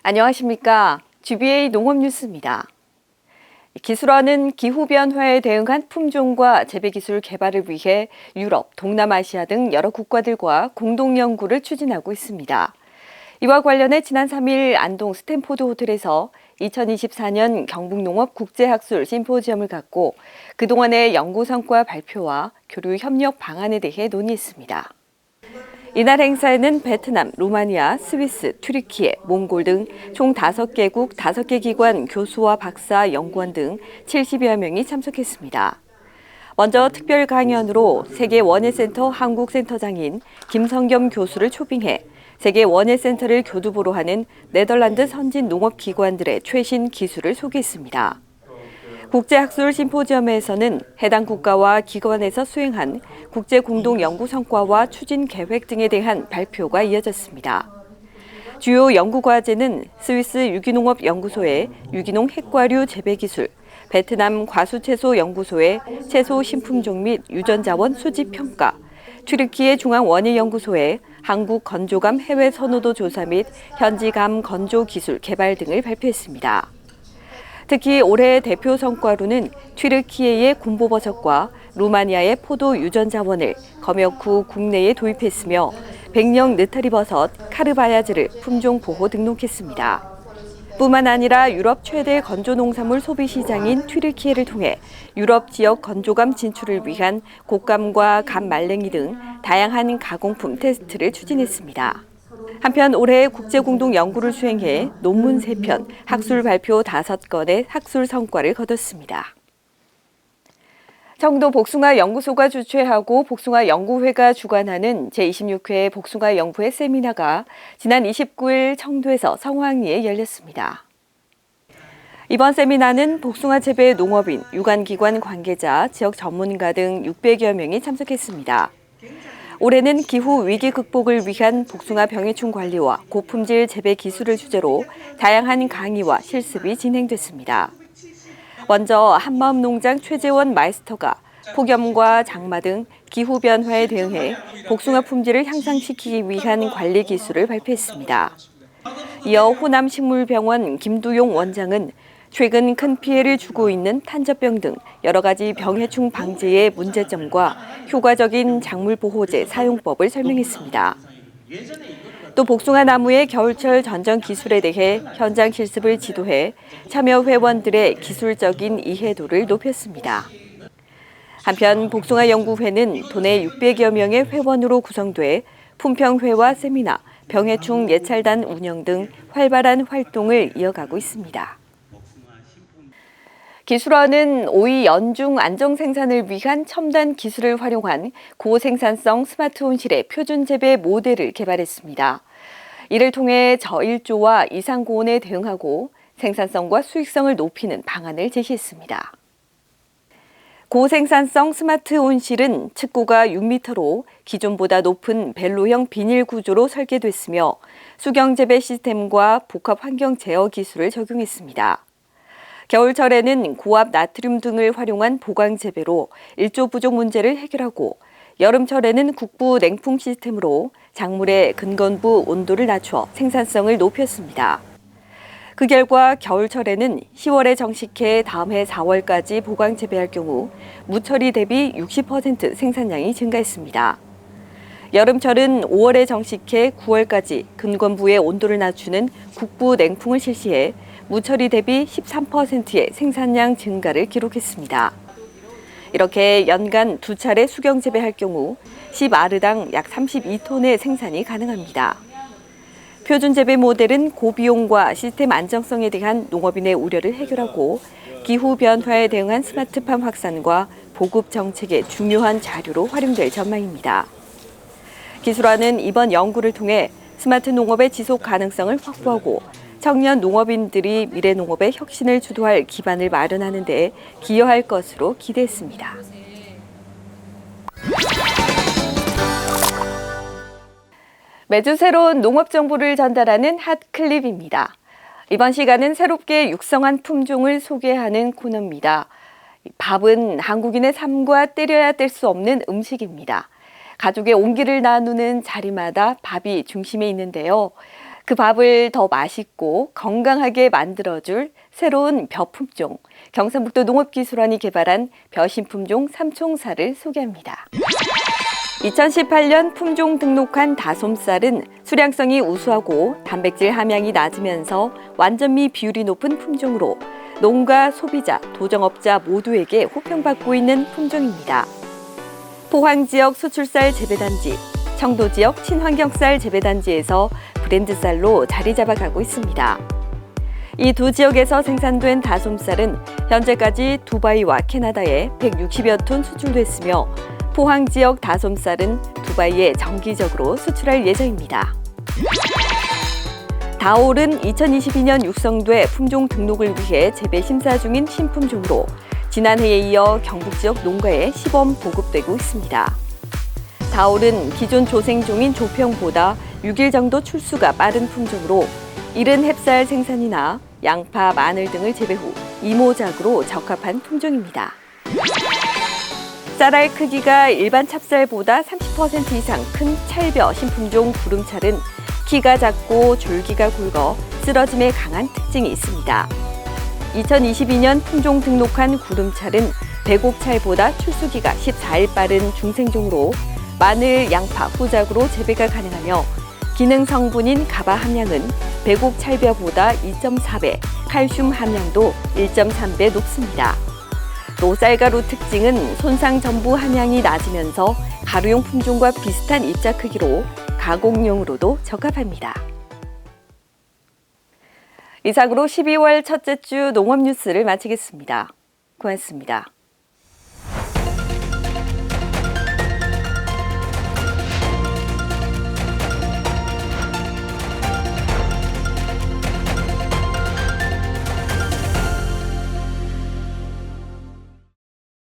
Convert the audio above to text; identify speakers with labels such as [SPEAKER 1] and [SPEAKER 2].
[SPEAKER 1] 안녕하십니까. GBA 농업뉴스입니다. 기술원은 기후변화에 대응한 품종과 재배기술 개발을 위해 유럽, 동남아시아 등 여러 국가들과 공동연구를 추진하고 있습니다. 이와 관련해 지난 3일 안동 스탠포드 호텔에서 2024년 경북농업 국제학술 심포지엄을 갖고 그동안의 연구 성과 발표와 교류 협력 방안에 대해 논의했습니다. 이날 행사에는 베트남, 루마니아, 스위스, 튀르키예, 몽골 등 총 5개국 5개 기관 교수와 박사, 연구원 등 70여 명이 참석했습니다. 먼저 특별 강연으로 세계원예센터 한국센터장인 김성겸 교수를 초빙해 세계원예센터를 교두보로 하는 네덜란드 선진 농업기관들의 최신 기술을 소개했습니다. 국제학술 심포지엄에서는 해당 국가와 기관에서 수행한 국제공동연구 성과와 추진 계획 등에 대한 발표가 이어졌습니다. 주요 연구과제는 스위스 유기농업연구소의 유기농 핵과류 재배기술, 베트남 과수채소연구소의 채소 신품종 및 유전자원 수집 평가, 튀르키예 중앙원예연구소의 한국 건조감 해외 선호도 조사 및 현지감 건조 기술 개발 등을 발표했습니다. 특히 올해 대표 성과로는 튀르키예의 군보버섯과 루마니아의 포도 유전자원을 검역 후 국내에 도입했으며 백령 느타리버섯, 카르바야즈를 품종 보호 등록했습니다. 뿐만 아니라 유럽 최대 건조농산물 소비시장인 튀르키예를 통해 유럽 지역 건조감 진출을 위한 곶감과 감 말랭이 등 다양한 가공품 테스트를 추진했습니다. 한편 올해 국제공동연구를 수행해 논문 3편, 학술 발표 5건의 학술 성과를 거뒀습니다. 청도 복숭아연구소가 주최하고 복숭아연구회가 주관하는 제26회 복숭아연구회 세미나가 지난 29일 청도에서 성황리에 열렸습니다. 이번 세미나는 복숭아 재배 농업인, 유관기관 관계자, 지역 전문가 등 600여 명이 참석했습니다. 올해는 기후 위기 극복을 위한 복숭아 병해충 관리와 고품질 재배 기술을 주제로 다양한 강의와 실습이 진행됐습니다. 먼저 한마음농장 최재원 마이스터가 폭염과 장마 등 기후변화에 대응해 복숭아 품질을 향상시키기 위한 관리 기술을 발표했습니다. 이어 호남식물병원 김두용 원장은 최근 큰 피해를 주고 있는 탄저병 등 여러 가지 병해충 방제의 문제점과 효과적인 작물보호제 사용법을 설명했습니다. 또 복숭아 나무의 겨울철 전정 기술에 대해 현장 실습을 지도해 참여 회원들의 기술적인 이해도를 높였습니다. 한편 복숭아연구회는 도내 600여 명의 회원으로 구성돼 품평회와 세미나, 병해충 예찰단 운영 등 활발한 활동을 이어가고 있습니다. 기술원은 오이 연중 안정 생산을 위한 첨단 기술을 활용한 고생산성 스마트 온실의 표준 재배 모델을 개발했습니다. 이를 통해 저일조와 이상 고온에 대응하고 생산성과 수익성을 높이는 방안을 제시했습니다. 고생산성 스마트 온실은 측고가 6m로 기존보다 높은 벨로형 비닐 구조로 설계됐으며 수경 재배 시스템과 복합 환경 제어 기술을 적용했습니다. 겨울철에는 고압 나트륨 등을 활용한 보강 재배로 일조 부족 문제를 해결하고 여름철에는 국부 냉풍 시스템으로 작물의 근건부 온도를 낮춰 생산성을 높였습니다. 그 결과 겨울철에는 10월에 정식해 다음 해 4월까지 보강 재배할 경우 무처리 대비 60% 생산량이 증가했습니다. 여름철은 5월에 정식해 9월까지 근건부의 온도를 낮추는 국부 냉풍을 실시해 무처리 대비 13%의 생산량 증가를 기록했습니다. 이렇게 연간 2차례 수경 재배할 경우 10아르당 약 32톤의 생산이 가능합니다. 표준 재배 모델은 고비용과 시스템 안정성에 대한 농업인의 우려를 해결하고 기후 변화에 대응한 스마트팜 확산과 보급 정책의 중요한 자료로 활용될 전망입니다. 기술원은 이번 연구를 통해 스마트 농업의 지속 가능성을 확보하고 청년 농업인들이 미래 농업의 혁신을 주도할 기반을 마련하는 데 기여할 것으로 기대했습니다. 매주 새로운 농업 정보를 전달하는 핫클립입니다. 이번 시간은 새롭게 육성한 품종을 소개하는 코너입니다. 밥은 한국인의 삶과 때려야 뗄 수 없는 음식입니다. 가족의 온기를 나누는 자리마다 밥이 중심에 있는데요. 그 밥을 더 맛있고 건강하게 만들어줄 새로운 벼 품종, 경상북도 농업기술원이 개발한 벼 신품종 삼총사를 소개합니다. 2018년 품종 등록한 다솜쌀은 수량성이 우수하고 단백질 함량이 낮으면서 완전미 비율이 높은 품종으로 농가, 소비자, 도정업자 모두에게 호평받고 있는 품종입니다. 포항 지역 수출쌀 재배단지, 청도 지역 친환경쌀 재배단지에서 브랜드 쌀로 자리 잡아가고 있습니다. 이 두 지역에서 생산된 다솜쌀은 현재까지 두바이와 캐나다에 160여 톤 수출됐으며 포항 지역 다솜쌀은 두바이에 정기적으로 수출할 예정입니다. 다올은 2022년 육성돼 품종 등록을 위해 재배 심사 중인 신품종으로 지난해에 이어 경북 지역 농가에 시범 보급되고 있습니다. 다올은 기존 조생종인 조평보다 6일 정도 출수가 빠른 품종으로 이른 햅쌀 생산이나 양파, 마늘 등을 재배 후 이모작으로 적합한 품종입니다. 쌀알 크기가 일반 찹쌀보다 30% 이상 큰 찰벼 신품종 구름찰은 키가 작고 줄기가 굵어 쓰러짐에 강한 특징이 있습니다. 2022년 품종 등록한 구름찰은 배곡찰보다 출수기가 14일 빠른 중생종으로 마늘, 양파, 후작으로 재배가 가능하며 기능 성분인 가바 함량은 배곡 찰벼보다 2.4배, 칼슘 함량도 1.3배 높습니다. 또 쌀가루 특징은 손상 전부 함량이 낮으면서 가루용 품종과 비슷한 입자 크기로 가공용으로도 적합합니다. 이상으로 12월 첫째 주 농업 뉴스를 마치겠습니다. 고맙습니다.